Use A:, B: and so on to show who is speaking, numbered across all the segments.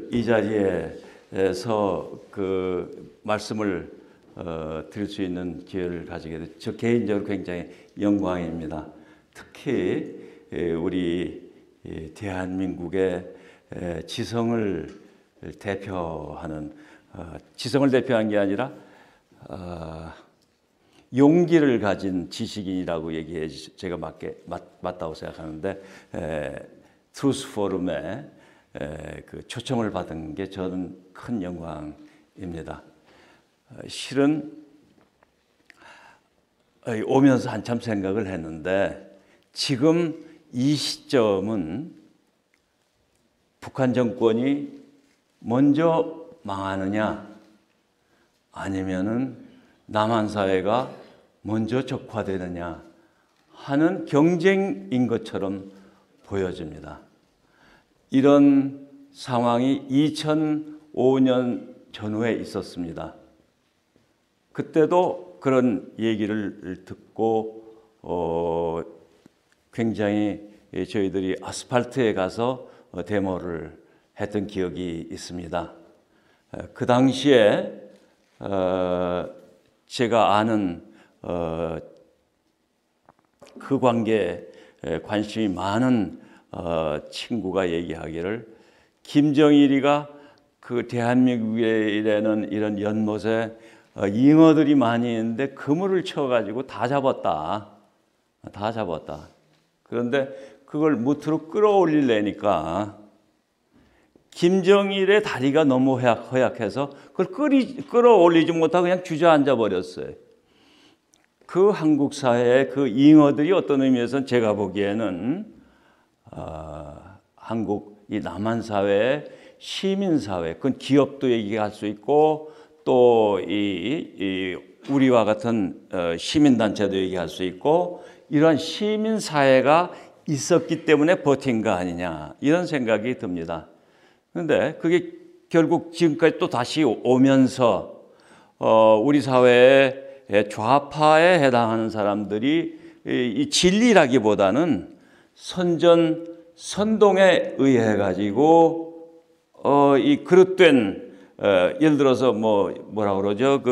A: 오늘 이 자리에서 그 말씀을 드릴 수 있는 기회를 가지게 돼서 저 개인적으로 굉장히 영광입니다. 특히 우리 대한민국의 지성을 대표하는 지성을 대표한 게 아니라 용기를 가진 지식인이라고 얘기해 제가 맞다고 생각하는데 트루스 포럼에 그 초청을 받은 게 저는 큰 영광입니다. 실은 오면서 한참 생각을 했는데 지금 이 시점은 북한 정권이 먼저 망하느냐 아니면은 남한 사회가 먼저 적화되느냐 하는 경쟁인 것처럼 보여집니다. 이런 상황이 2005년 전후에 있었습니다. 그때도 그런 얘기를 듣고 굉장히 저희들이 아스팔트에 가서 데모를 했던 기억이 있습니다. 그 당시에 제가 아는 그 관계에 관심이 많은 친구가 얘기하기를 김정일이가 그 대한민국이라는 이런 연못에 잉어들이 많이 있는데 그물을 쳐가지고 다 잡았다. 그런데 그걸 무트로 끌어올리려니까 김정일의 다리가 너무 허약해서 그걸 끌어올리지 못하고 그냥 주저앉아 버렸어요. 그 한국 사회의 그 잉어들이 어떤 의미에서는 제가 보기에는 한국 이 남한 사회의 시민 사회, 그건 기업도 얘기할 수 있고 또 우리와 같은 시민 단체도 얘기할 수 있고 이러한 시민 사회가 있었기 때문에 버틴 거 아니냐 이런 생각이 듭니다. 그런데 그게 결국 지금까지 또 다시 오면서 우리 사회의 좌파에 해당하는 사람들이 이 진리라기보다는 선동에 의해 가지고 이 그릇된 예를 들어서 뭐라 그러죠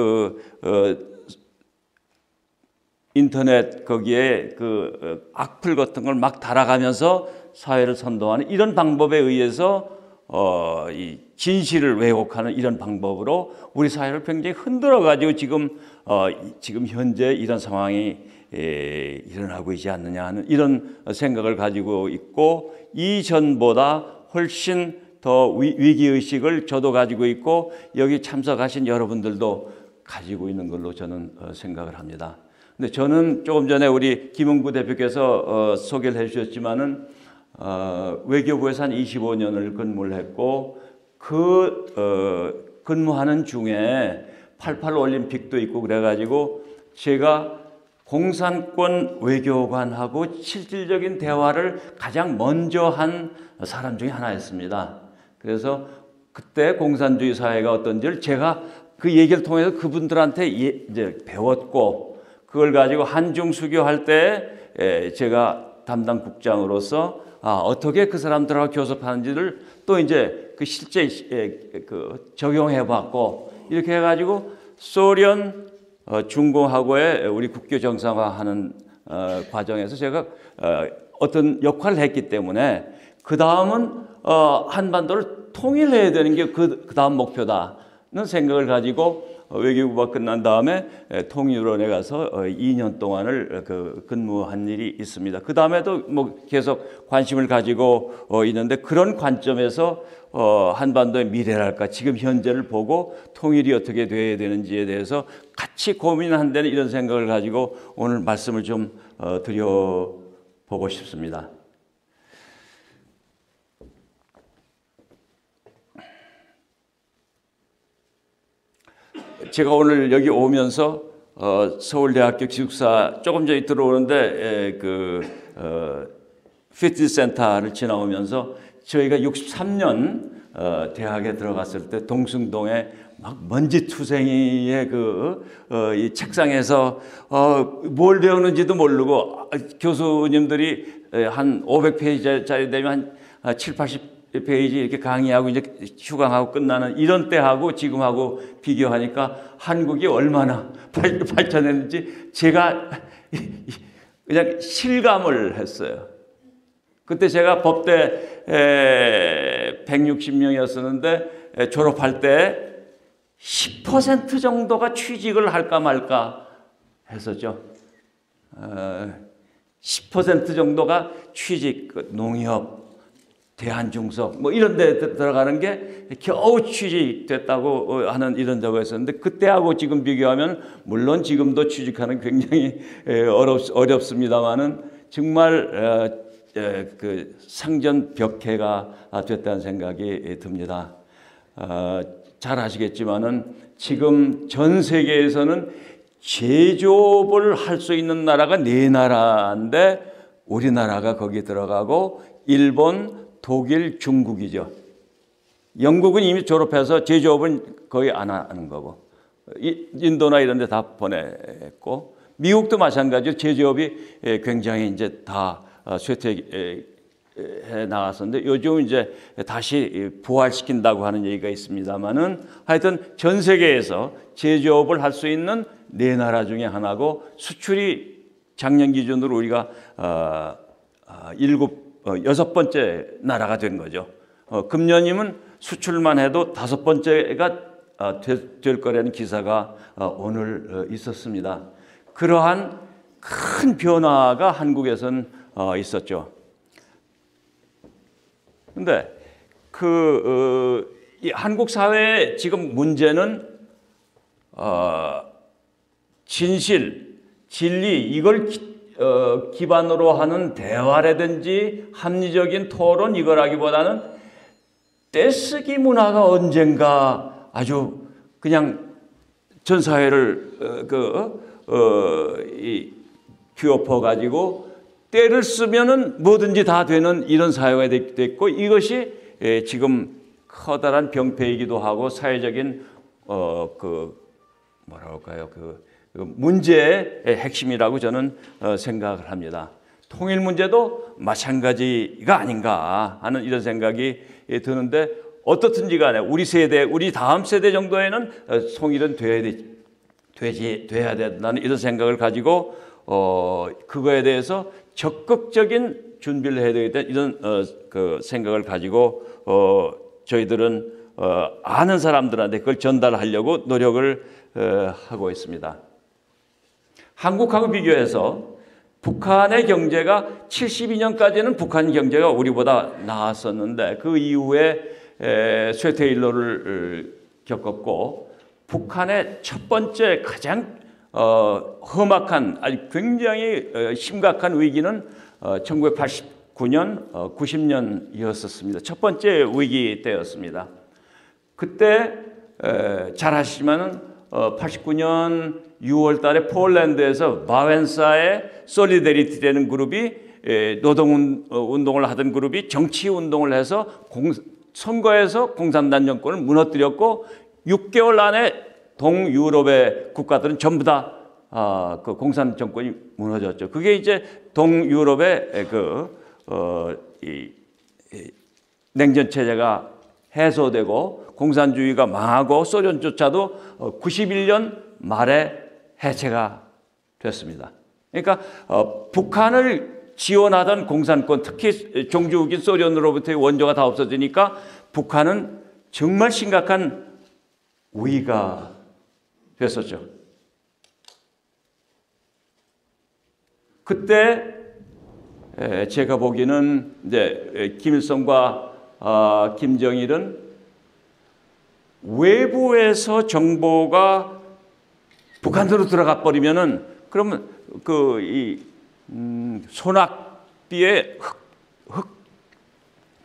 A: 인터넷 거기에 그 악플 같은 걸 막 달아가면서 사회를 선동하는 이런 방법에 의해서 이 진실을 왜곡하는 이런 방법으로 우리 사회를 굉장히 흔들어 가지고 지금 현재 이런 상황이 일어나고 있지 않느냐 하는 이런 생각을 가지고 있고 이전보다 훨씬 더 위기의식을 저도 가지고 있고 여기 참석하신 여러분들도 가지고 있는 걸로 저는 생각을 합니다. 근데 저는 조금 전에 우리 김은구 대표께서 소개를 해 주셨지만은 외교부에서 한 25년을 근무를 했고 근무하는 중에 88 올림픽도 있고 그래가지고 제가 공산권 외교관하고 실질적인 대화를 가장 먼저 한 사람 중에 하나였습니다. 그래서 그때 공산주의 사회가 어떤지를 제가 그 얘기를 통해서 그분들한테 이제 배웠고 그걸 가지고 한중 수교할 때 제가 담당 국장으로서 어떻게 그 사람들하고 교섭하는지를 또 이제 그 실제 적용해 봤고 이렇게 해가지고 소련 중공하고의 우리 국교 정상화하는 과정에서 제가 어떤 역할을 했기 때문에 그 다음은 한반도를 통일해야 되는 게 그 다음 목표다는 생각을 가지고 외교부가 끝난 다음에 통일원에 가서 2년 동안을 근무한 일이 있습니다. 그 다음에도 계속 관심을 가지고 있는데 그런 관점에서 한반도의 미래랄까 지금 현재를 보고 통일이 어떻게 돼야 되는지에 대해서 같이 고민한다는 이런 생각을 가지고 오늘 말씀을 좀 드려보고 싶습니다. 제가 오늘 여기 오면서 서울대학교 기숙사 조금 전에 들어오는데 피트니스 센터를 지나오면서 저희가 63년 대학에 들어갔을 때 동승동에 막 먼지투성이의 이 책상에서 뭘 배우는지도 모르고 교수님들이 한 500페이지짜리 되면 한 7, 80 페이지 이렇게 강의하고 이제 휴강하고 끝나는 이런 때하고 지금하고 비교하니까 한국이 얼마나 발전했는지 제가 그냥 실감을 했어요. 그때 제가 법대 160명이었었는데 졸업할 때 10% 정도가 취직을 할까 말까 했었죠. 10% 정도가 취직, 농협, 대한중석 뭐 이런 데 들어가는 게 겨우 취직됐다고 하는 이런 적이 있었는데 그때하고 지금 비교하면 물론 지금도 취직하는 굉장히 어렵습니다만은 정말 그 상전벽해가 됐다는 생각이 듭니다. 잘 아시겠지만은 지금 전 세계에서는 제조업을 할 수 있는 나라가 4나라인데 우리나라가 거기 들어가고 일본, 독일, 중국이죠. 영국은 이미 졸업해서 제조업은 거의 안 하는 거고 인도나 이런 데 다 보냈고 미국도 마찬가지로 제조업이 굉장히 이제 다 쇠퇴해 나갔었는데 요즘 이제 다시 부활시킨다고 하는 얘기가 있습니다만은 하여튼 전 세계에서 제조업을 할 수 있는 4나라 중에 하나고 수출이 작년 기준으로 우리가 6번째 나라가 된 거죠. 금년이면 수출만 해도 5번째가 될 거라는 기사가 오늘 있었습니다. 그러한 큰 변화가 한국에선 있었죠. 근데 이 한국 사회의 지금 문제는 진실, 진리 이걸 기반으로 하는 대화라든지 합리적인 토론 이거라기보다는 떼쓰기 문화가 언젠가 아주 그냥 전 사회를 뒤엎어 가지고 때를 쓰면은 뭐든지 다 되는 이런 사회가 됐고 이것이 지금 커다란 병폐이기도 하고 사회적인 문제의 핵심이라고 저는 생각을 합니다. 통일 문제도 마찬가지가 아닌가 하는 이런 생각이 드는데 어떻든지 간에 우리 세대, 우리 다음 세대 정도에는 통일은 돼야 된다는 이런 생각을 가지고 그거에 대해서 적극적인 준비를 해야 되겠다 이런 생각을 가지고 저희들은 아는 사람들한테 그걸 전달하려고 노력을 하고 있습니다. 한국하고 비교해서 북한의 경제가 72년까지는 북한 경제가 우리보다 나았었는데 그 이후에 쇠퇴 일로를 겪었고 북한의 첫 번째 가장 험악한 아주 굉장히 심각한 위기는 1989년, 90년이었었습니다. 첫 번째 위기 때였습니다. 그때 잘 아시지만은 89년 6월 달에 폴란드에서 바웬사의 솔리데리티라는 그룹이 노동운동을 하던 그룹이 정치운동을 해서 선거에서 공산당 정권을 무너뜨렸고 6개월 안에 동유럽의 국가들은 전부 다 그 공산 정권이 무너졌죠. 그게 이제 동유럽의 냉전 체제가 해소되고 공산주의가 망하고 소련조차도 91년 말에 해체가 됐습니다. 그러니까 북한을 지원하던 공산권, 특히 종주국인 소련으로부터의 원조가 다 없어지니까 북한은 정말 심각한 위기가 됐었죠. 그때 제가 보기에는 이제 김일성과 김정일은 외부에서 정보가 북한으로 들어가 버리면은 그러면 소낙비에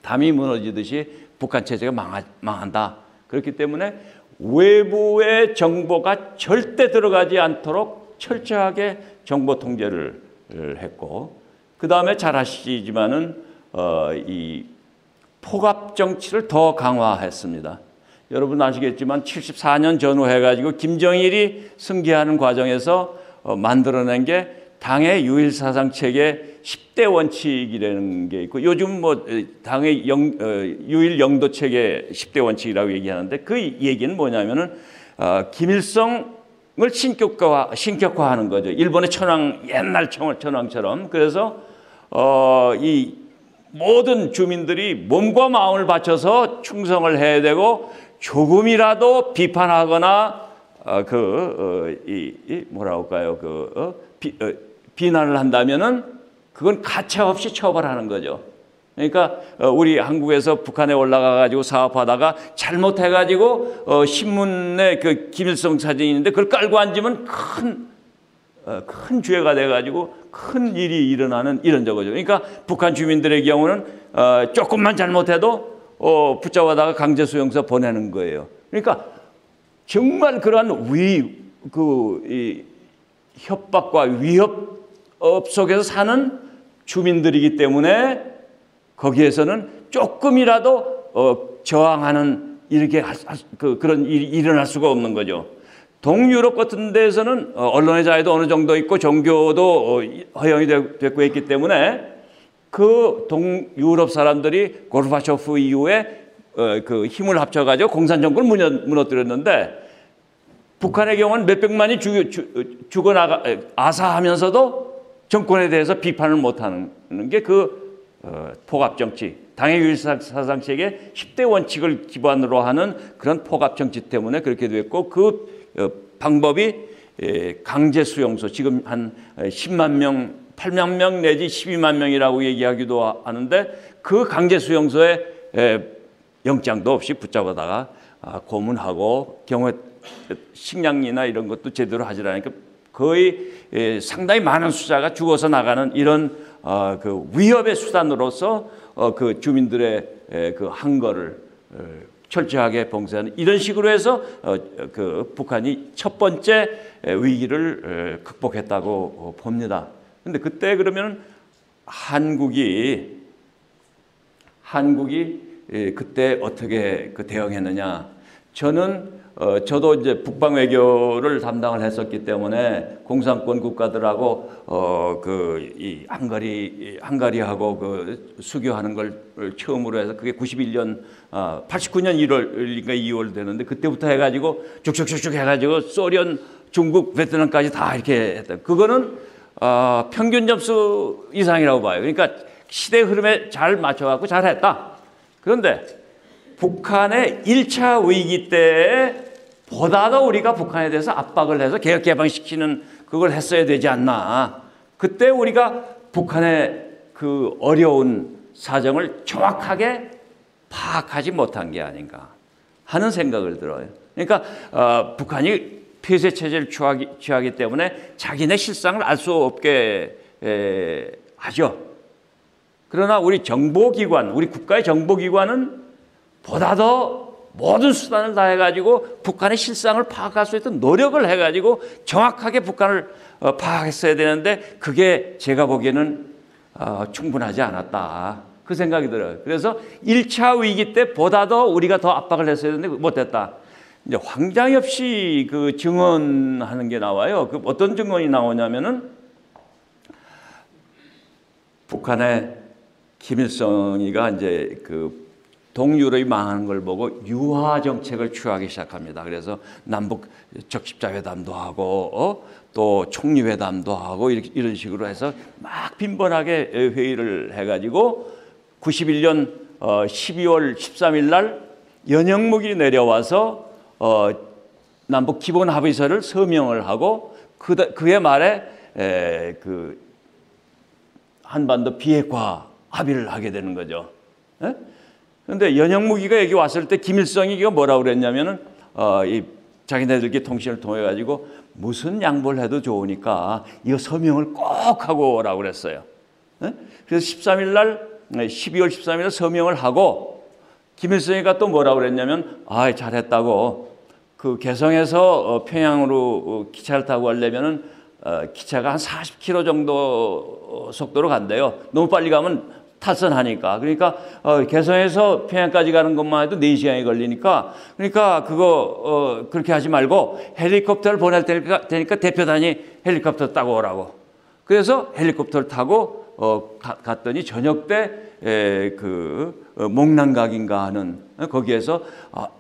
A: 담이 무너지듯이 북한 체제가 망한다. 그렇기 때문에 외부의 정보가 절대 들어가지 않도록 철저하게 정보 통제를 했고, 그 다음에 잘 아시지만은 이 포갑 정치를 더 강화했습니다. 여러분 아시겠지만 74년 전후해가지고 김정일이 승계하는 과정에서 만들어낸 게 당의 유일 사상 책에 10대 원칙이라는 게 있고 요즘 뭐 당의 유일 영도 책에 10대 원칙이라고 얘기하는데 그 얘기는 뭐냐면은 김일성을 신격화하는 거죠. 일본의 옛날 천황처럼. 그래서 이 모든 주민들이 몸과 마음을 바쳐서 충성을 해야 되고 조금이라도 비판하거나 뭐라고 할까요? 비난을 한다면은 그건 가차 없이 처벌하는 거죠. 그러니까 우리 한국에서 북한에 올라가 가지고 사업하다가 잘못해 가지고 신문에 그 김일성 사진이 있는데 그걸 깔고 앉으면 큰 죄가 돼 가지고 큰 일이 일어나는 이런 저거죠. 그러니까 북한 주민들의 경우는 조금만 잘못해도 붙잡아다가 강제 수용소 보내는 거예요. 그러니까 정말 그러한 이 협박과 위협 속에서 사는 주민들이기 때문에 거기에서는 조금이라도 저항하는 그런 일이 일어날 수가 없는 거죠. 동유럽 같은 데에서는 언론의 자유도 어느 정도 있고 종교도 허용이 됐고 했기 때문에 그 동유럽 사람들이 고르바초프 이후에 그 힘을 합쳐가지고 공산정권을 무너뜨렸는데 북한의 경우는 몇백만이 죽어나가 아사하면서도 정권에 대해서 비판을 못하는 게 포갑정치, 당의 유일사상책의 10대 원칙을 기반으로 하는 그런 포갑정치 때문에 그렇게 됐고 그 방법이 강제 수용소, 지금 한 10만 명, 8만 명 내지 12만 명이라고 얘기하기도 하는데 그 강제 수용소에 영장도 없이 붙잡아다가 고문하고 경우에 식량이나 이런 것도 제대로 하지 않으니까 거의 상당히 많은 숫자가 죽어서 나가는 이런 그 위협의 수단으로서 그 주민들의 그 항거를 철저하게 봉쇄하는 이런 식으로 해서 그 북한이 첫 번째 위기를 극복했다고 봅니다. 그런데 그때 그러면 한국이 그때 어떻게 대응했느냐? 저도 이제 북방 외교를 담당을 했었기 때문에 공산권 국가들하고 이 헝가리하고 그 수교하는 걸 처음으로 해서 그게 89년 1월인가 2월 되는데 그때부터 해가지고 쭉쭉쭉쭉 해가지고 소련, 중국, 베트남까지 다 이렇게 했다. 그거는 평균 점수 이상이라고 봐요. 그러니까 시대 흐름에 잘 맞춰갖고 잘했다. 그런데 북한의 1차 위기 때 보다도 우리가 북한에 대해서 압박을 해서 개혁 개방시키는 그걸 했어야 되지 않나. 그때 우리가 북한의 그 어려운 사정을 정확하게 파악하지 못한 게 아닌가 하는 생각을 들어요. 그러니까 북한이 폐쇄 체제를 취하기 때문에 자기네 실상을 알 수 없게 하죠. 그러나 우리 정보기관, 우리 국가의 정보기관은 보다 더 모든 수단을 다해가지고 북한의 실상을 파악할 수 있도록 노력을 해가지고 정확하게 북한을 파악했어야 되는데 그게 제가 보기에는 충분하지 않았다. 그 생각이 들어요. 그래서 1차 위기 때 보다 더 우리가 더 압박을 했어야 되는데 못했다. 이제 황장엽 씨 그 증언하는 게 나와요. 그 어떤 증언이 나오냐면은 북한의 김일성이가 이제 그 동유럽이 망하는 걸 보고 유화 정책을 취하기 시작합니다. 그래서 남북 적십자 회담도 하고 또 총리 회담도 하고 이런 식으로 해서 막 빈번하게 회의를 해가지고 91년 12월 13일 날 연영묵이 내려와서 남북 기본 합의서를 서명을 하고 그해 말에 그 한반도 비핵화 합의를 하게 되는 거죠. 그런데 연영무기가 여기 왔을 때 김일성이 뭐라고 그랬냐면은 이 자기네들끼리 통신을 통해 가지고 무슨 양보를 해도 좋으니까 이거 서명을 꼭 하고 오라고 그랬어요. 그래서 13일 날 12월 13일 날 서명을 하고 김일성이가 또 뭐라고 그랬냐면 잘했다고 그 개성에서 평양으로 기차를 타고 가려면은 기차가 한 40km 정도 속도로 간대요. 너무 빨리 가면 탈선하니까. 그러니까 개성에서 평양까지 가는 것만 해도 4시간이 걸리니까 그러니까 그렇게 하지 말고 헬리콥터를 보낼 테니까 대표단이 헬리콥터 타고 오라고. 그래서 헬리콥터를 타고 갔더니 저녁 때 목란각인가 하는 거기에서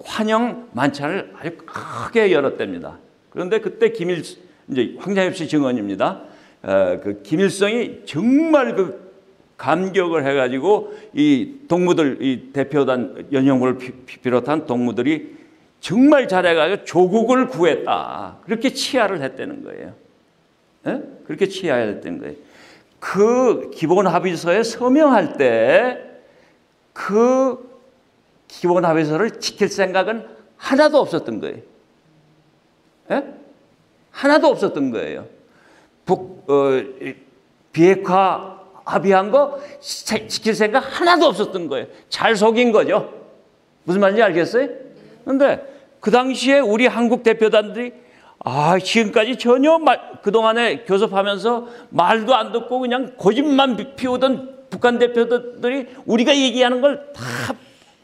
A: 환영 만찬을 아주 크게 열었답니다. 그런데 그때 이제 황장엽 씨 증언입니다. 그 김일성이 정말 그 감격을 해가지고 이 동무들, 이 대표단 연영부를 비롯한 동무들이 정말 잘해가지고 조국을 구했다. 그렇게 치하를 했다는 거예요. 예? 그렇게 치하했다는 거예요. 그 기본 합의서에 서명할 때 그 기본 합의서를 지킬 생각은 하나도 없었던 거예요. 예? 하나도 없었던 거예요. 비핵화 합의한 거 지킬 생각 하나도 없었던 거예요. 잘 속인 거죠. 무슨 말인지 알겠어요? 그런데 그 당시에 우리 한국 대표단들이 지금까지 전혀 그동안에 교섭하면서 말도 안 듣고 그냥 고집만 피우던 북한 대표들이 우리가 얘기하는 걸 다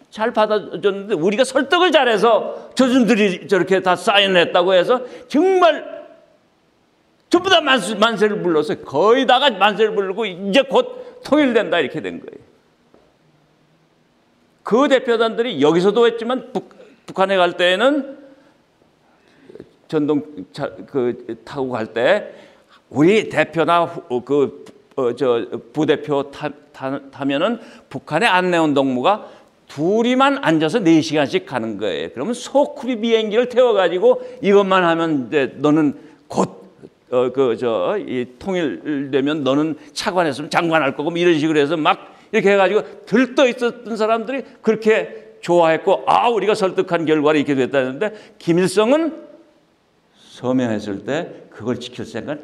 A: 잘 받아줬는데 우리가 설득을 잘해서 저분들이 저렇게 다 사인을 했다고 해서 정말 전부 다 만세를 불렀어요. 거의 다가 만세를 부르고 이제 곧 통일된다 이렇게 된 거예요. 그 대표단들이 여기서도 했지만 북한에 갈 때에는 전동차 타고 갈 때 우리 대표나 부대표 타면은 북한의 안내원 동무가 둘이만 앉아서 4시간씩 가는 거예요. 그러면 소쿠리 비행기를 태워가지고 이것만 하면 이제 너는 곧 통일되면 너는 차관했으면 장관할 거고 이런 식으로 해서 막 이렇게 해가지고 들떠 있었던 사람들이 그렇게 좋아했고 우리가 설득한 결과로 이렇게 됐다는데 김일성은 서명했을 때 그걸 지킬 생각은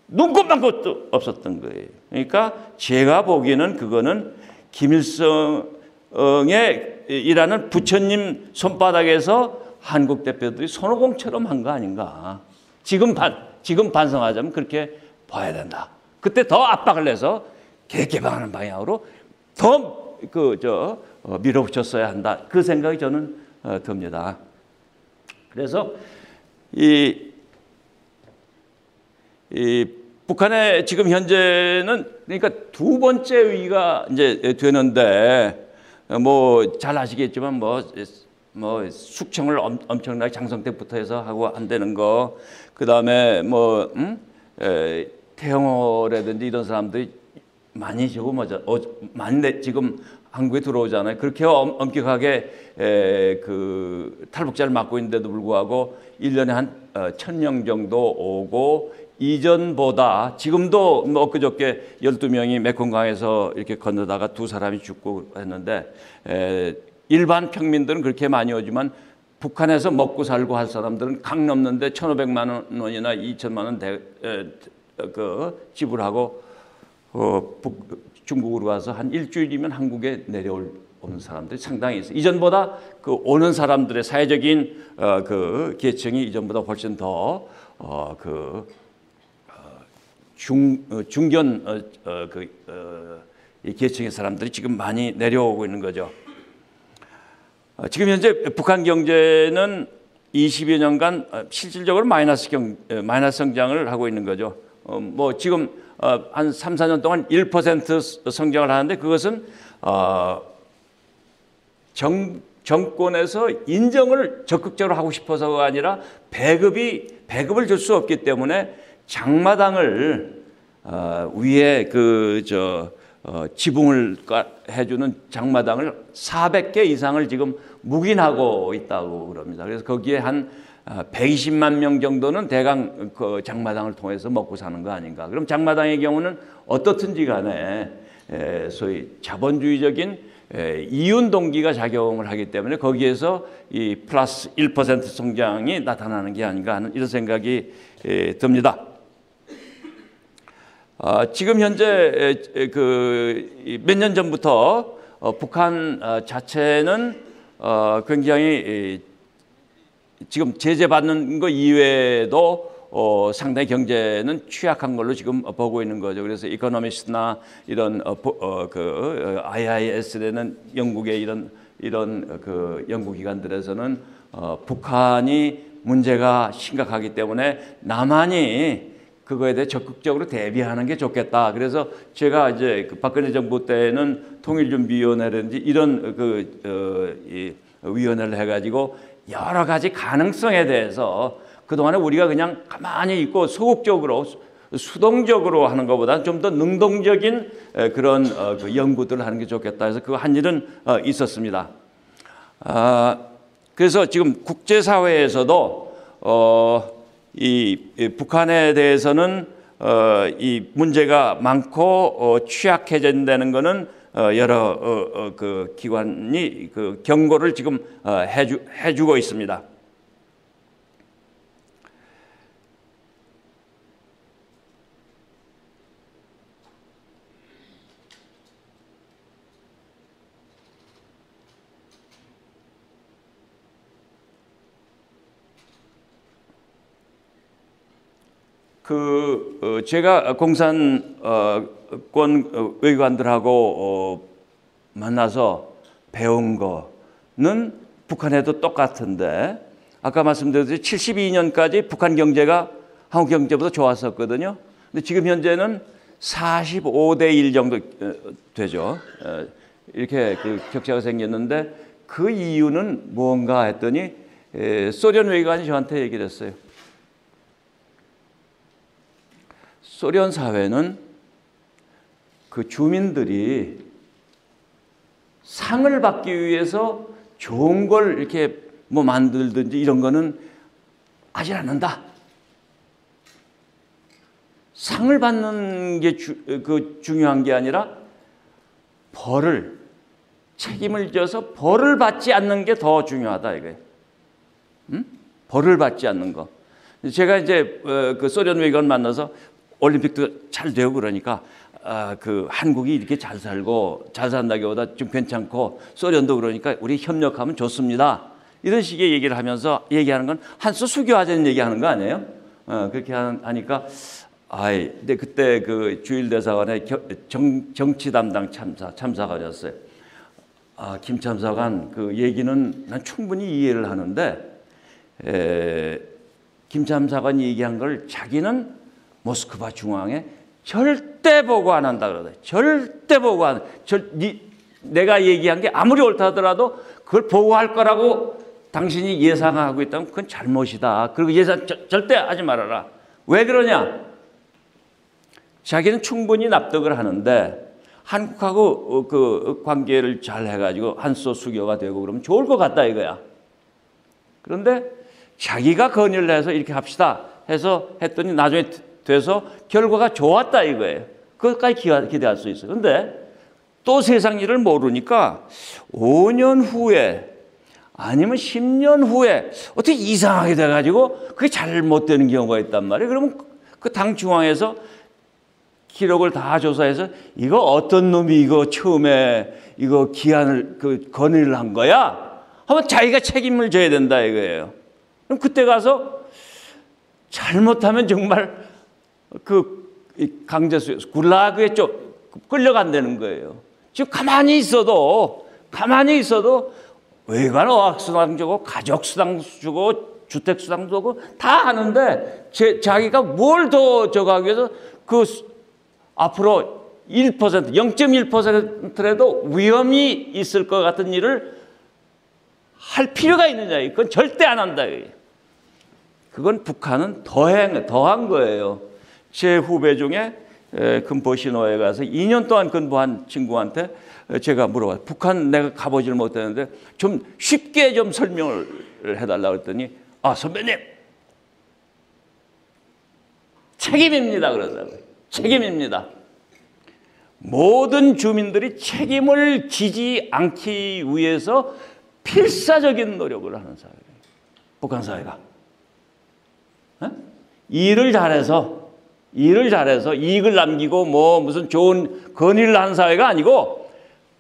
A: 눈꼽만것도 없었던 거예요. 그러니까 제가 보기에는 그거는 김일성의 일하는 부처님 손바닥에서 한국 대표들이 손오공처럼 한 거 아닌가. 지금 반성하자면 그렇게 봐야 된다. 그때 더 압박을 해서 개방하는 방향으로 더 밀어붙였어야 한다. 그 생각이 저는 듭니다. 그래서 이 북한의 지금 현재는 그러니까 두 번째 위기가 이제 되는데 잘 아시겠지만 숙청을 엄청나게 장성 때부터 해서 하고 한다는 거, 그 다음에 태영호라든지 이런 사람들이 많이 지금 한국에 들어오잖아요. 그렇게 엄격하게 탈북자를 막고 있는데도 불구하고 1년에 한 1,000명 정도 오고 이전보다 지금도 엊그저께 12명이 메콩강에서 이렇게 건너다가 2사람이 죽고 했는데 일반 평민들은 그렇게 많이 오지만 북한에서 먹고 살고 할 사람들은 강 넘는데 1,500만 원이나 2천만 원 지불하고 중국으로 가서 한 일주일이면 한국에 오는 사람들이 상당히 있어요. 이전보다 오는 사람들의 사회적인 계층이 이전보다 훨씬 더 중견 계층의 사람들이 지금 많이 내려오고 있는 거죠. 지금 현재 북한 경제는 20여 년간 실질적으로 마이너스 성장을 하고 있는 거죠. 지금 한 3, 4년 동안 1% 성장을 하는데 그것은 정권에서 인정을 적극적으로 하고 싶어서가 아니라 배급을 줄 수 없기 때문에 장마당을 위에 지붕을 해주는 장마당을 400개 이상을 지금 묵인하고 있다고 그럽니다. 그래서 거기에 한 120만 명 정도는 대강 그 장마당을 통해서 먹고 사는 거 아닌가. 그럼 장마당의 경우는 어떻든지 간에 소위 자본주의적인 이윤 동기가 작용을 하기 때문에 거기에서 이 플러스 1% 성장이 나타나는 게 아닌가 하는 이런 생각이 듭니다. 지금 현재 몇 년 전부터 북한 자체는 굉장히 지금 제재받는 거 이외에도 상당히 경제는 취약한 걸로 지금 보고 있는 거죠. 그래서 이코노미스트나 이런 IIS라는 영국의 이런 연구기관들에서는 북한이 문제가 심각하기 때문에 남한이 그거에 대해 적극적으로 대비하는 게 좋겠다. 그래서 제가 이제 그 박근혜 정부 때는 통일준비위원회라든지 이런 이 위원회를 해가지고 여러 가지 가능성에 대해서 그동안에 우리가 그냥 가만히 있고 소극적으로 수동적으로 하는 것보다 좀 더 능동적인 그런 그 연구들을 하는 게 좋겠다 해서 그거 한 일은 있었습니다. 그래서 지금 국제사회에서도 이 북한에 대해서는 이 문제가 많고 취약해진다는 것은 여러 그 기관이 그 경고를 지금 해주고 있습니다. 제가 공산권 외교관들하고 만나서 배운 거는 북한에도 똑같은데 아까 말씀드렸듯이 72년까지 북한 경제가 한국 경제보다 좋았었거든요. 근데 지금 현재는 45대 1 정도 되죠. 이렇게 그 격차가 생겼는데 그 이유는 뭔가 했더니 소련 외교관이 저한테 얘기를 했어요. 소련 사회는 그 주민들이 상을 받기 위해서 좋은 걸 이렇게 뭐 만들든지 이런 거는 하지 않는다. 상을 받는 게 중요한 게 아니라 책임을 져서 벌을 받지 않는 게 더 중요하다 이거예요. 벌을 받지 않는 거. 제가 이제 그 소련 외교관 만나서 올림픽도 잘 되고 그러니까 그 한국이 이렇게 잘 살고 잘 산다기보다 좀 괜찮고 소련도 그러니까 우리 협력하면 좋습니다. 이런 식의 얘기를 하면서 얘기하는 건 한수 수교하자는 얘기하는 거 아니에요? 그렇게 하니까 근데 그때 그 주일 대사관에 정치 담당 참사관이었어요. 김 참사관 그 얘기는 난 충분히 이해를 하는데 김 참사관이 얘기한 걸 자기는 모스크바 중앙에 절대 보고 안 한다 그러더라고요. 절대 보고 안. 내가 얘기한 게 아무리 옳다 하더라도 그걸 보고할 거라고 당신이 예상하고 있다면 그건 잘못이다. 그리고 예상 절대 하지 말아라. 왜 그러냐? 자기는 충분히 납득을 하는데 한국하고 그 관계를 잘 해가지고 한소 수교가 되고 그러면 좋을 것 같다 이거야. 그런데 자기가 건의를 해서 이렇게 합시다 해서 했더니 나중에 돼서 결과가 좋았다 이거예요. 그것까지 기대할 수 있어요. 그런데 또 세상 일을 모르니까 5년 후에 아니면 10년 후에 어떻게 이상하게 돼가지고 그게 잘못되는 경우가 있단 말이에요. 그러면 그 당 중앙에서 기록을 다 조사해서 이거 어떤 놈이 이거 처음에 이거 기한을 건의를 한 거야? 하면 자기가 책임을 져야 된다 이거예요. 그럼 그때 가서 잘못하면 정말 그 강제수용 굴라그에 좀 끌려간다는 거예요. 지금 가만히 있어도 외관 어학수당 주고 가족수당 주고 주택수당 주고 다 하는데 자기가 뭘 더 저거 하기 위해서 그 앞으로 1%, 0.1%라도 위험이 있을 것 같은 일을 할 필요가 있느냐. 그건 절대 안 한다. 그건 북한은 더한 거예요. 제 후배 중에 근보신호에 가서 2년 동안 근보한 친구한테 제가 물어봐요. 북한 내가 가보질 못했는데 좀 쉽게 좀 설명을 해달라고 했더니 선배님 책임입니다 그러더라고요. 책임입니다. 모든 주민들이 책임을 지지 않기 위해서 필사적인 노력을 하는 사회예요. 북한 사회가. 일을 잘해서 이익을 남기고 뭐 무슨 좋은 건의를 하는 사회가 아니고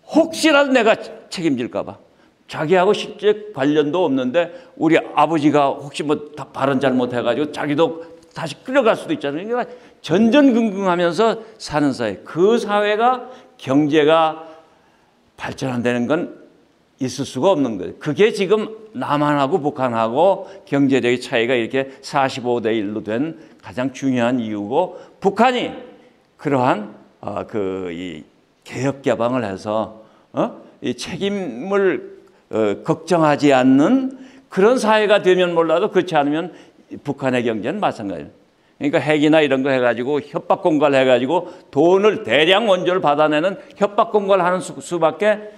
A: 혹시라도 내가 책임질까 봐. 자기하고 실제 관련도 없는데 우리 아버지가 혹시 뭐 발언 잘못해가지고 자기도 다시 끌려갈 수도 있잖아요. 그러니까 전전긍긍하면서 사는 사회. 그 사회가 경제가 발전한다는 건 있을 수가 없는 거예요. 그게 지금 남한하고 북한하고 경제력의 차이가 이렇게 45대 1로 된 가장 중요한 이유고, 북한이 그러한 이 개혁 개방을 해서 이 책임을 걱정하지 않는 그런 사회가 되면 몰라도, 그렇지 않으면 북한의 경제는 마찬가지예요. 그러니까 핵이나 이런 거 해가지고 협박 공갈을 해가지고 돈을 대량 원조를 받아내는 협박 공갈을 하는 수밖에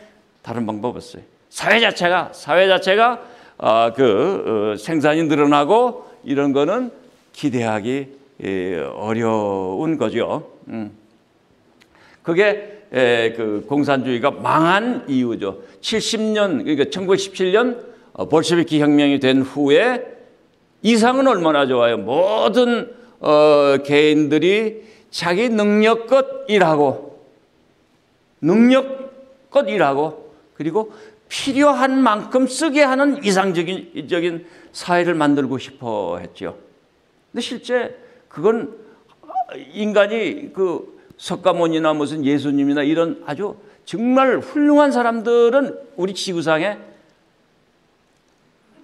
A: 다른 방법 없어요. 사회 자체가 생산이 늘어나고 이런 거는 기대하기 어려운 거죠. 그게 그 공산주의가 망한 이유죠. 70년, 그러니까 1917년 볼셰비키 혁명이 된 후에 이상은 얼마나 좋아요. 모든 개인들이 자기 능력껏 일하고 그리고 필요한 만큼 쓰게 하는 이상적인 사회를 만들고 싶어 했죠. 근데 실제 그건 인간이 그 석가모니나 무슨 예수님이나 이런 아주 정말 훌륭한 사람들은 우리 지구상에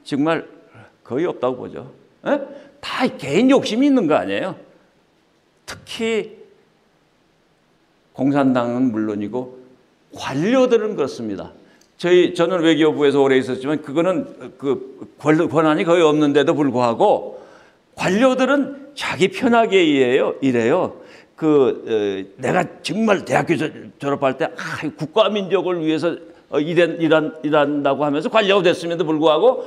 A: 정말 거의 없다고 보죠. 다 개인 욕심이 있는 거 아니에요. 특히 공산당은 물론이고 관료들은 그렇습니다. 저는 외교부에서 오래 있었지만 그거는 그 권한이 거의 없는데도 불구하고 관료들은 자기 편하게 이래요. 내가 정말 대학교 졸업할 때 국가 민족을 위해서 일한다고 하면서 관료가 됐음에도 불구하고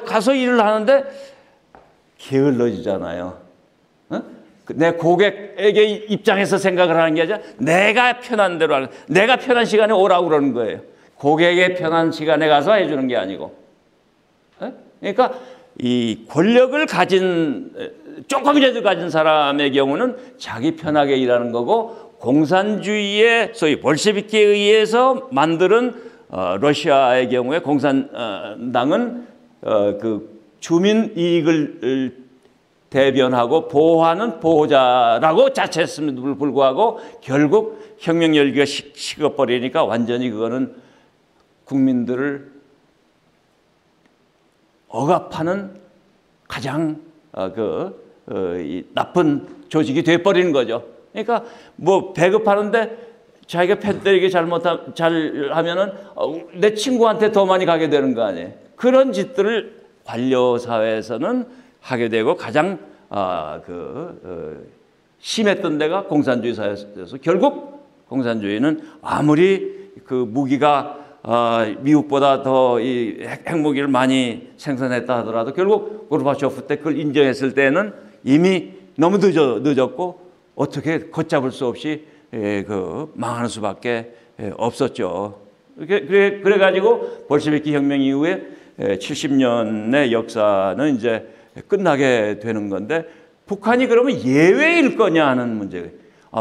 A: 가서 일을 하는데 게을러지잖아요. 내 고객에게 입장에서 생각을 하는 게 아니라 내가 편한 대로 하는, 내가 편한 시간에 오라고 그러는 거예요. 고객의 편한 시간에 가서 해주는 게 아니고. 그러니까 이 권력을 조금이라도 가진 사람의 경우는 자기 편하게 일하는 거고, 공산주의의 소위 볼셰비키에 의해서 만드는 러시아의 경우에 공산당은 그 주민 이익을 대변하고 보호하는 보호자라고 자처했음에도 불구하고 결국 혁명 열기가 식어버리니까 완전히 그거는 국민들을 억압하는 가장 나쁜 조직이 돼버리는 거죠. 그러니까 뭐 배급하는데 자기가 팬들에게 잘하면은 내 친구한테 더 많이 가게 되는 거 아니에요. 그런 짓들을 관료 사회에서는 하게 되고, 가장 심했던 데가 공산주의 사회에서, 결국 공산주의는 아무리 그 무기가 미국보다 더 이 핵무기를 많이 생산했다 하더라도 결국 고르바초프 때 그걸 인정했을 때는 이미 너무 늦었고 어떻게 걷잡을 수 없이 망하는 수밖에 없었죠. 그래가지고 볼셰비키 혁명 이후에 70년의 역사는 이제 끝나게 되는 건데, 북한이 그러면 예외일 거냐 하는 문제예요.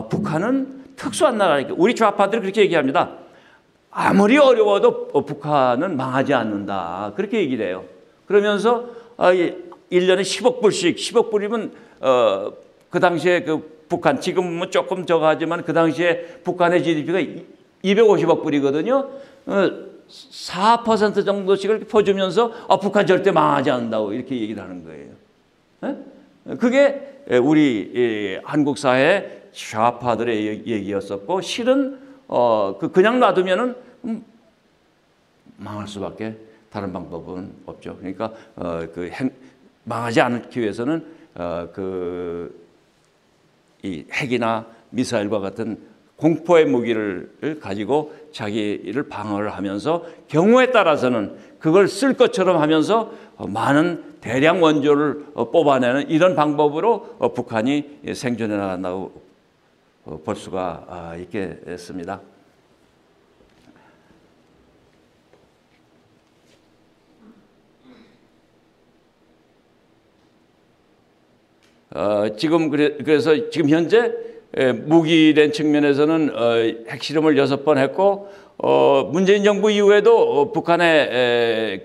A: 북한은 특수한 나라니까. 우리 좌파들이 그렇게 얘기합니다. 아무리 어려워도 북한은 망하지 않는다. 그렇게 얘기를 해요. 그러면서 1년에 10억 불씩, 10억 불이면 그 당시에 그 북한, 지금은 조금 적하지만 그 당시에 북한의 GDP가 250억 불이거든요. 4% 정도씩을 퍼주면서 북한 절대 망하지 않는다고 이렇게 얘기를 하는 거예요. 그게 우리 한국 사회 좌파들의 얘기였었고, 실은 그냥 놔두면은 망할 수밖에 다른 방법은 없죠. 그러니까 망하지 않기 위해서는 이 핵이나 미사일과 같은 공포의 무기를 가지고 자기를 방어를 하면서 경우에 따라서는 그걸 쓸 것처럼 하면서 많은 대량 원조를 뽑아내는 이런 방법으로 북한이 생존해 나간다고 볼 수가 있겠습니다. 그래서 지금 현재 무기된 측면에서는 핵실험을 6번 했고, 문재인 정부 이후에도 북한의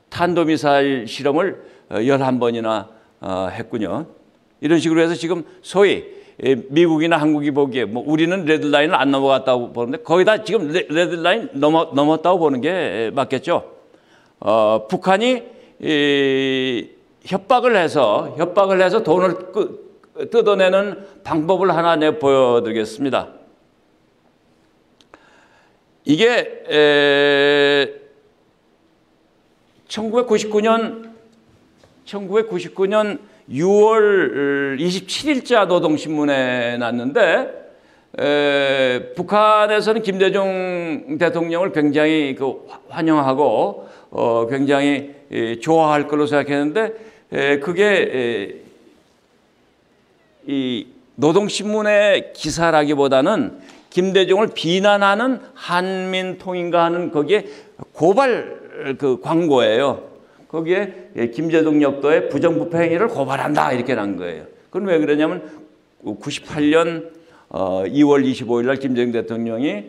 A: 탄도미사일 실험을 11번이나 했군요. 이런 식으로 해서 지금 소위 미국이나 한국이 보기에 뭐 우리는 레드라인을 안 넘어갔다고 보는데 거의 다 지금 레드라인 넘었다고 보는 게 맞겠죠. 북한이 협박을 해서 돈을 뜯어내는 방법을 하나 보여드리겠습니다. 이게 1999년 6월 27일자 노동신문에 났는데 북한에서는 김대중 대통령을 굉장히 환영하고 굉장히 좋아할 걸로 생각했는데 그게 이 노동신문의 기사라기보다는 김대중을 비난하는 한민통인가 하는 거기에 고발 광고예요. 거기에 김대중 역도의 부정부패 행위를 고발한다 이렇게 난 거예요. 그건 왜 그러냐면 98년 2월 25일 날 김대중 대통령이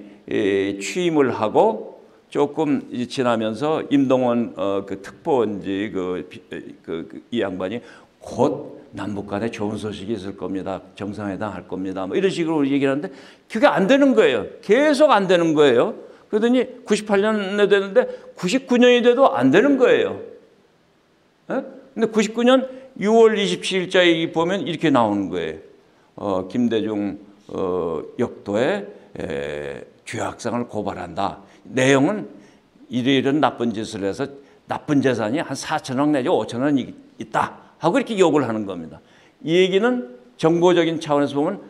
A: 취임을 하고 조금 지나면서 임동원 특보인지 이 양반이 곧 남북 간에 좋은 소식이 있을 겁니다. 정상회담 할 겁니다. 뭐 이런 식으로 얘기를 하는데 그게 안 되는 거예요. 계속 안 되는 거예요. 그러더니 98년에 되는데 99년이 돼도 안 되는 거예요. 근데 99년 6월 27일자에 보면 이렇게 나오는 거예요. 김대중 역도의 죄악상을 고발한다. 내용은 이런 나쁜 짓을 해서 나쁜 재산이 한 4천억 내지 5천억 있다 하고 이렇게 욕을 하는 겁니다. 이 얘기는 정보적인 차원에서 보면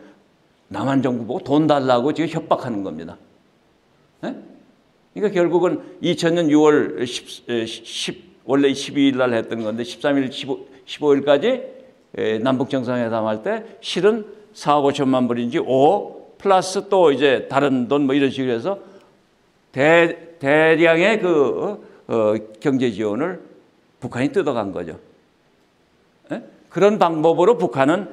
A: 남한 정부 보고 돈 달라고 지금 협박하는 겁니다. 그러니까 결국은 2000년 6월 10 원래 12일 날 했던 건데 13일, 15일까지 남북 정상회담 할 때 실은 4억 5천만 불인지 5 플러스 또 이제 다른 돈 뭐 이런 식으로 해서 대량의 경제 지원을 북한이 뜯어간 거죠. 그런 방법으로 북한은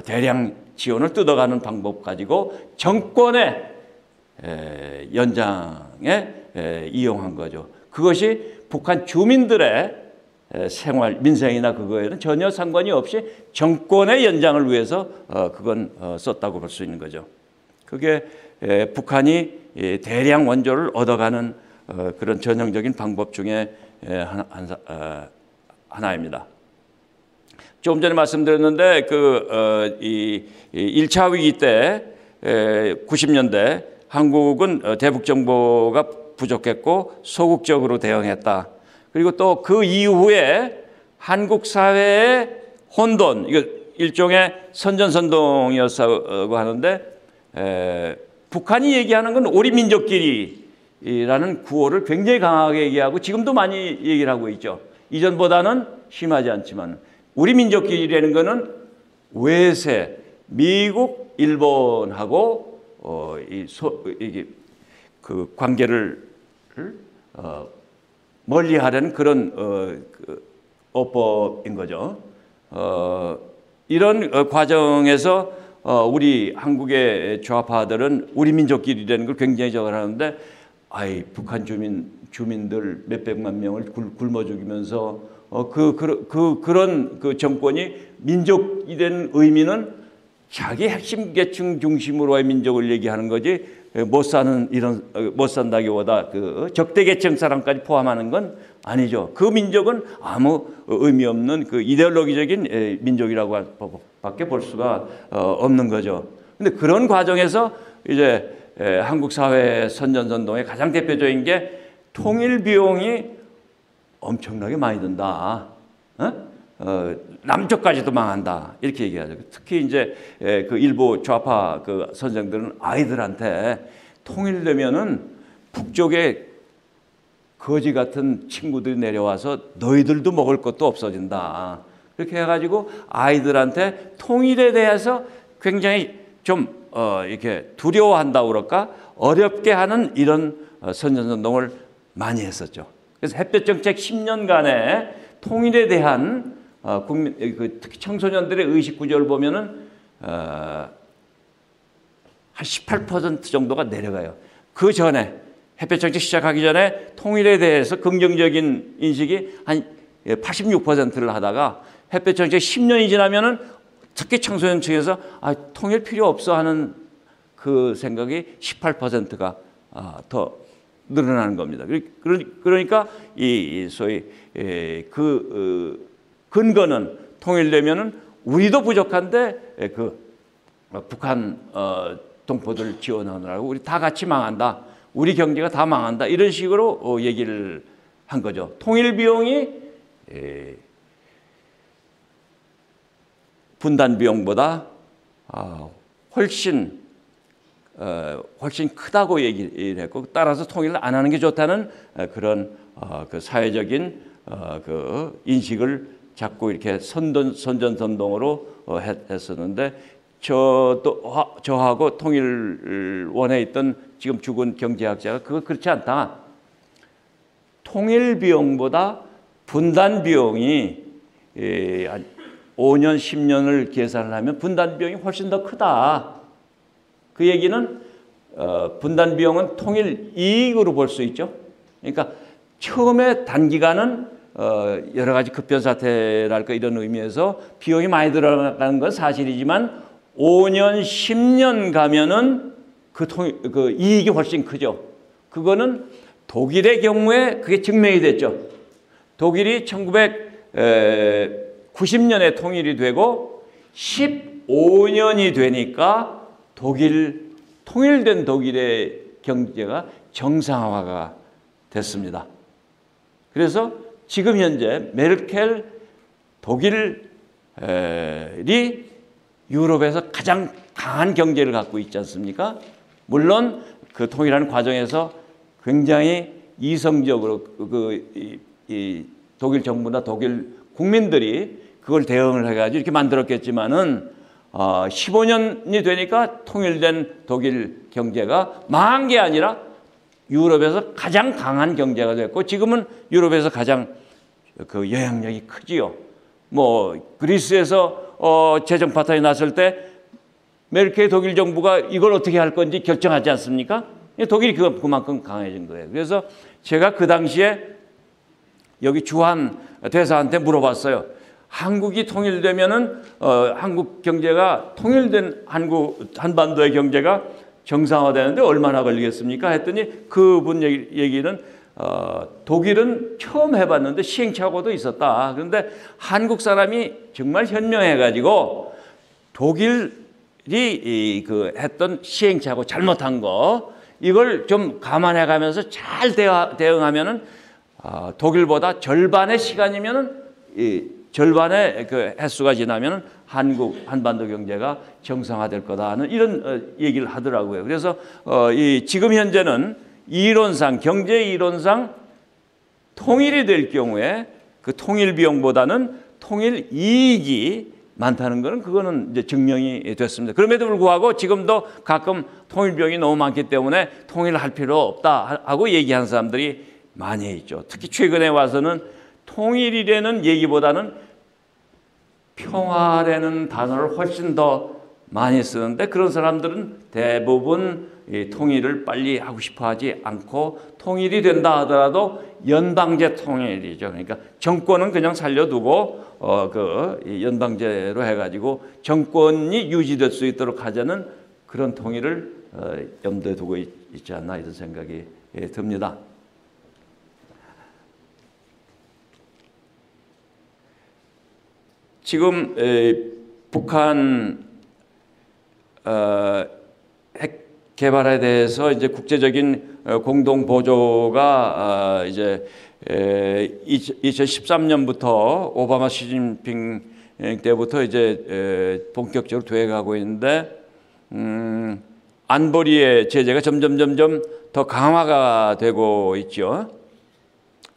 A: 대량 지원을 뜯어가는 방법 가지고 정권의 연장에 이용한 거죠. 그것이 북한 주민들의 생활, 민생이나 그거에는 전혀 상관이 없이 정권의 연장을 위해서 그건 썼다고 볼 수 있는 거죠. 그게 북한이 대량 원조를 얻어가는 그런 전형적인 방법 중에 하나입니다. 조금 전에 말씀드렸는데 이 1차 위기 때 90년대 한국은 대북 정보가 부족했고 소극적으로 대응했다. 그리고 또 그 이후에 한국 사회의 혼돈, 이거 일종의 선전선동이었다고 하는데 북한이 얘기하는 건 우리 민족끼리라는 구호를 굉장히 강하게 얘기하고 지금도 많이 얘기를 하고 있죠. 이전보다는 심하지 않지만 우리 민족끼리라는 거는 외세, 미국, 일본하고 이게 그 관계를 멀리하려는 그런 어법인 거죠. 이런 과정에서 우리 한국의 좌파들은 우리 민족끼리라는 걸 굉장히 저항하는데, 북한 주민들 몇백만 명을 굶어 죽이면서 그런 정권이 민족이라는 의미는 자기 핵심 계층 중심으로의 민족을 얘기하는 거지 못 산다기보다 적대 계층 사람까지 포함하는 건 아니죠. 그 민족은 아무 의미 없는 이데올로기적인 민족이라고 밖에 볼 수가 없는 거죠. 근데 그런 과정에서 이제 한국 사회 선전선동의 가장 대표적인 게 통일 비용이 엄청나게 많이 든다. 남쪽까지도 망한다. 이렇게 얘기하죠. 특히 이제 일부 좌파 선생들은 아이들한테 통일되면은 북쪽에 거지 같은 친구들이 내려와서 너희들도 먹을 것도 없어진다. 그렇게 해가지고 아이들한테 통일에 대해서 굉장히 좀 이렇게 두려워한다고 그럴까? 어렵게 하는 이런 선전선동을 많이 했었죠. 그래서 햇볕정책 10년간의 통일에 대한 특히 청소년들의 의식 구조를 보면은 한 18% 정도가 내려가요. 그 전에 햇볕정책 시작하기 전에 통일에 대해서 긍정적인 인식이 한 86%를 하다가 햇볕정책 10년이 지나면은 특히 청소년층에서 통일 필요 없어 하는 그 생각이 18%가 더 늘어나는 겁니다. 그러니까 이 소위 그 근거는 통일되면은 우리도 부족한데 그 북한 동포들 지원하느라고 우리 다 같이 망한다. 우리 경제가 다 망한다. 이런 식으로 얘기를 한 거죠. 통일 비용이 분단 비용보다 훨씬 크다고 얘기를 했고, 따라서 통일을 안 하는 게 좋다는 그런 그 사회적인 그 인식을 자꾸 이렇게 선전선동으로 했었는데, 저하고 통일원에 있던 지금 죽은 경제학자가 그거 그렇지 않다. 통일 비용보다 분단 비용이 5년, 10년을 계산을 하면 분단 비용이 훨씬 더 크다. 그 얘기는 분단 비용은 통일 이익으로 볼 수 있죠. 그러니까 처음에 단기간은 여러 가지 급변 사태랄까 이런 의미에서 비용이 많이 들어가는 건 사실이지만 5년, 10년 가면은 그 이익이 훨씬 크죠. 그거는 독일의 경우에 그게 증명이 됐죠. 독일이 1990년에 통일이 되고 15년이 되니까 통일된 독일의 경제가 정상화가 됐습니다. 그래서 지금 현재 메르켈 독일이 유럽에서 가장 강한 경제를 갖고 있지 않습니까? 물론 그 통일하는 과정에서 굉장히 이성적으로 이 독일 정부나 독일 국민들이 그걸 대응을 해가지고 이렇게 만들었겠지만은 15년이 되니까 통일된 독일 경제가 망한 게 아니라 유럽에서 가장 강한 경제가 됐고, 지금은 유럽에서 가장 그 영향력이 크지요. 뭐 그리스에서 재정 파탄이 났을 때 메르켈 독일 정부가 이걸 어떻게 할 건지 결정하지 않습니까? 독일이 그만큼 강해진 거예요. 그래서 제가 그 당시에 여기 주한 대사한테 물어봤어요. 한국이 통일되면은 한국 경제가 통일된 한반도의 경제가 정상화되는데 얼마나 걸리겠습니까? 했더니 그분 얘기는 독일은 처음 해봤는데 시행착오도 있었다. 그런데 한국 사람이 정말 현명해가지고 독일이 그 했던 시행착오 잘못한 거 이걸 좀 감안해가면서 잘 대응하면은 독일보다 절반의 시간이면은 절반의 그 횟수가 지나면은 한반도 경제가 정상화될 거다는 이런 얘기를 하더라고요. 그래서 지금 현재는 이론상 경제 이론상 통일이 될 경우에 그 통일 비용보다는 통일 이익이 많다는 것은 그거는 이제 증명이 됐습니다. 그럼에도 불구하고 지금도 가끔 통일 비용이 너무 많기 때문에 통일을 할 필요 없다 하고 얘기하는 사람들이 많이 있죠. 특히 최근에 와서는 통일이라는 얘기보다는 평화라는 단어를 훨씬 더 많이 쓰는데, 그런 사람들은 대부분 이 통일을 빨리 하고 싶어 하지 않고, 통일이 된다 하더라도 연방제 통일이죠. 그러니까 정권은 그냥 살려두고 그 연방제로 해가지고 정권이 유지될 수 있도록 하자는 그런 통일을 염두에 두고 있지 않나 이런 생각이 듭니다. 지금 북한 핵 개발에 대해서 이제 국제적인 공동 보조가 이제 2013년부터 오바마 시진핑 때부터 이제 본격적으로 되어가고 있는데, 안보리의 제재가 점점 더 강화가 되고 있죠.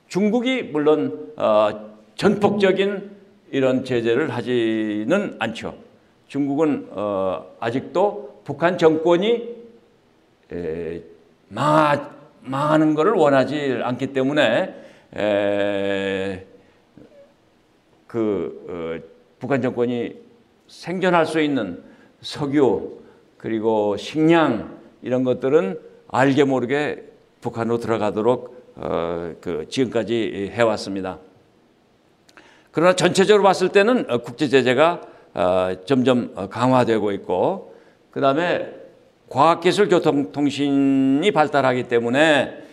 A: 중국이 물론 전폭적인 이런 제재를 하지는 않죠. 중국은 아직도 북한 정권이 망하는 것을 원하지 않기 때문에 북한 정권이 생존할 수 있는 석유 그리고 식량 이런 것들은 알게 모르게 북한으로 들어가도록 지금까지 해왔습니다. 그러나 전체적으로 봤을 때는 국제 제재가 점점 강화되고 있고, 그 다음에 과학기술 교통통신이 발달하기 때문에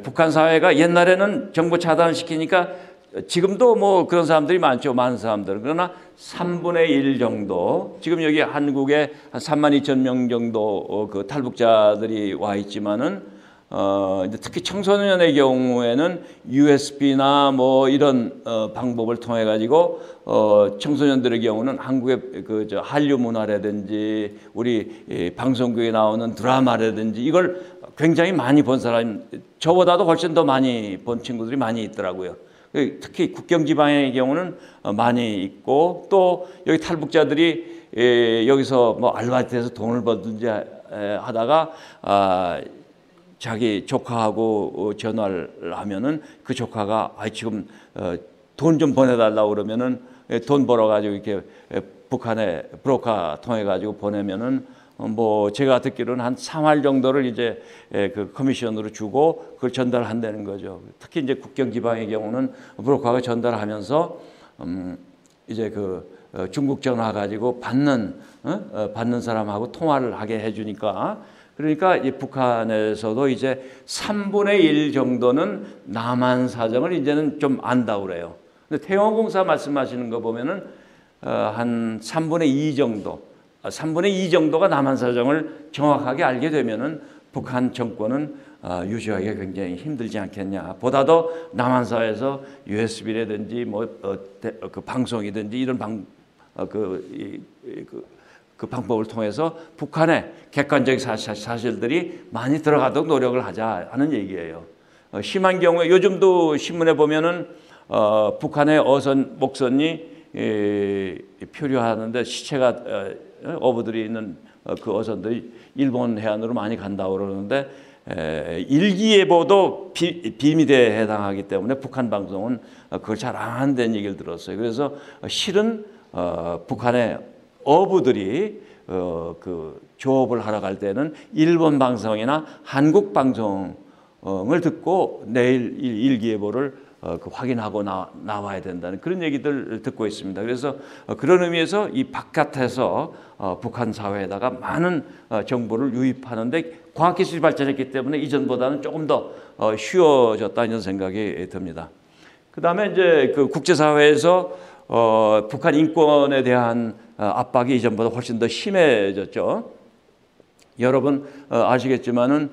A: 북한 사회가 옛날에는 정보 차단시키니까 지금도 뭐 그런 사람들이 많죠. 많은 사람들. 그러나 3분의 1 정도, 지금 여기 한국에 한 32,000명 정도 그 탈북자들이 와 있지만은 특히 청소년의 경우에는 USB나 뭐 이런 방법을 통해 가지고 청소년들의 경우는 한국의 그 한류 문화라든지 우리 방송국에 나오는 드라마라든지 이걸 굉장히 많이 본 사람, 저보다도 훨씬 더 많이 본 친구들이 많이 있더라고요. 특히 국경 지방의 경우는 많이 있고, 또 여기 탈북자들이 여기서 뭐 알바이트해서 돈을 벌든지 하다가 자기 조카하고 전화를 하면은 그 조카가 지금 돈 좀 보내달라고 그러면은 돈 벌어가지고 이렇게 북한에 브로커 통해 가지고 보내면은 뭐 제가 듣기로는 한 3할 정도를 이제 그 커미션으로 주고 그걸 전달한다는 거죠. 특히 이제 국경 지방의 경우는 브로커가 전달하면서 이제 그 중국 전화 가지고 받는 사람하고 통화를 하게 해주니까, 그러니까 이 북한에서도 이제 3분의 1 정도는 남한 사정을 이제는 좀 안다고 그래요. 근데 태영공사 말씀하시는 거 보면은 한 3분의 2 정도, 3분의 2 정도가 남한 사정을 정확하게 알게 되면은 북한 정권은 유지하기가 굉장히 힘들지 않겠냐. 보다도 남한 사회에서 USB라든지 그 방송이든지 이런 그 방법을 통해서 북한의 객관적 사실들이 많이 들어가도록 노력을 하자 하는 얘기예요. 심한 경우에 요즘도 신문에 보면은 북한의 목선이 표류하는데 시체가 어부들이 있는 그 어선들이 일본 해안으로 많이 간다고 그러는데 일기예보도 비밀에 해당하기 때문에 북한 방송은 그걸 잘 안 한다는 얘기를 들었어요. 그래서 실은 북한의 어부들이 그 조업을 하러 갈 때는 일본 방송이나 한국 방송을 듣고 내일 일기예보를 그 확인하고 나와야 된다는 그런 얘기들 듣고 있습니다. 그래서 그런 의미에서 이 바깥에서 북한 사회에다가 많은 정보를 유입하는데 과학기술이 발전했기 때문에 이전보다는 조금 더 쉬워졌다 이런 생각이 듭니다. 그 다음에 이제 그 국제사회에서 북한 인권에 대한 압박이 이전보다 훨씬 더 심해졌죠. 여러분 아시겠지만은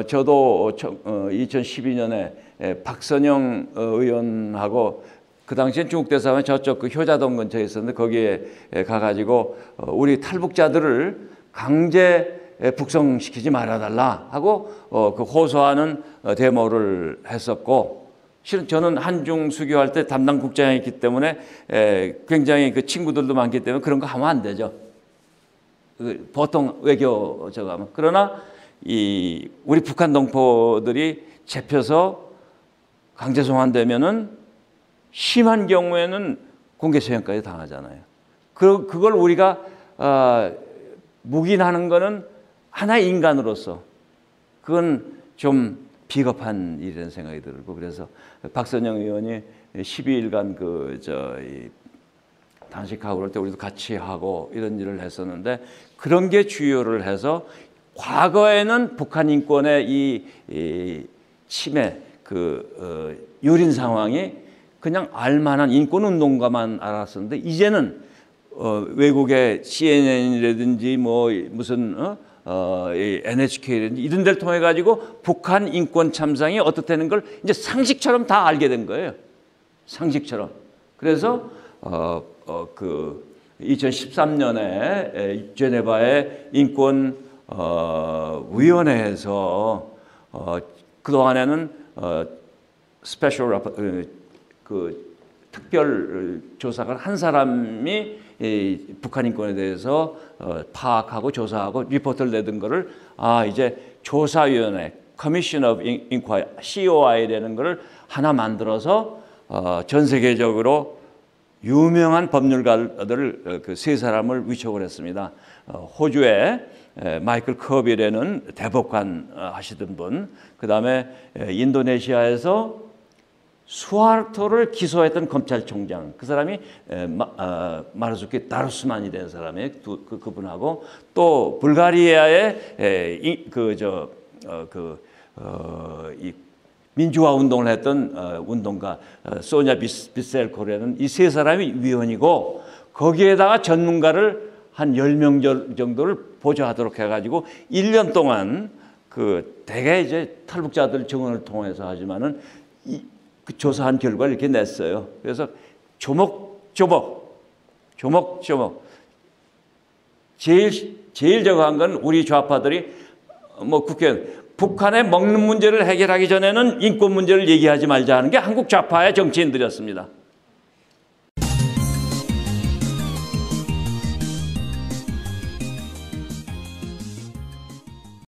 A: 저도 2012년에 박선영 의원하고 그 당시엔 중국 대사관 저쪽 그 효자동 근처에 있었는데 거기에 가가지고 우리 탈북자들을 강제 북송시키지 말아달라 하고 그 호소하는 데모를 했었고, 실은 저는 한중 수교할 때 담당 국장이었기 때문에 굉장히 그 친구들도 많기 때문에 그런 거 하면 안 되죠. 보통 외교 저거 하면. 그러나 우리 북한 동포들이 잡혀서 강제 송환되면은 심한 경우에는 공개 처형까지 당하잖아요. 그걸 우리가 묵인하는 거는 하나의 인간으로서 그건 좀 비겁한 일이라는 생각이 들고, 그래서 박선영 의원이 12일간 단식하고 그럴 때 우리도 같이 하고 이런 일을 했었는데, 그런 게 주요를 해서 과거에는 북한 인권의 이 침해, 유린 상황이 그냥 알만한 인권운동가만 알았었는데, 이제는 외국의 CNN이라든지 뭐 무슨 NHK라든지 이런 데를 통해 가지고 북한 인권 참상이 어떻다는 걸 이제 상식처럼 다 알게 된 거예요. 상식처럼. 그래서 2013년에 제네바의 인권 위원회에서 그동안에는 스페셜 특별 조사관 한 사람이 북한 인권에 대해서 파악하고 조사하고 리포트를 내던 거를 이제 조사위원회 Commission of Inquiry COI라는 거를 하나 만들어서 전 세계적으로 유명한 법률가들 그 세 사람을 위촉을 했습니다. 호주의 마이클 커비라는 대법관 하시던 분, 그 다음에 인도네시아에서 수하르토를 기소했던 검찰총장, 그 사람이 마르주키 다루스만이 된 사람이 그분하고, 또 불가리아의 이 민주화 운동을 했던 운동가 소냐 비셀코레는 이 세 사람이 위원이고, 거기에다가 전문가를 한 10명 정도를 보좌하도록 해가지고 1년 동안 대개 이제 탈북자들 증언을 통해서 하지만은 그 조사한 결과를 이렇게 냈어요. 그래서 조목조목 제일 저거한 건 우리 좌파들이 국회의원 북한의 먹는 문제를 해결하기 전에는 인권 문제를 얘기하지 말자 하는 게 한국 좌파의 정치인들이었습니다.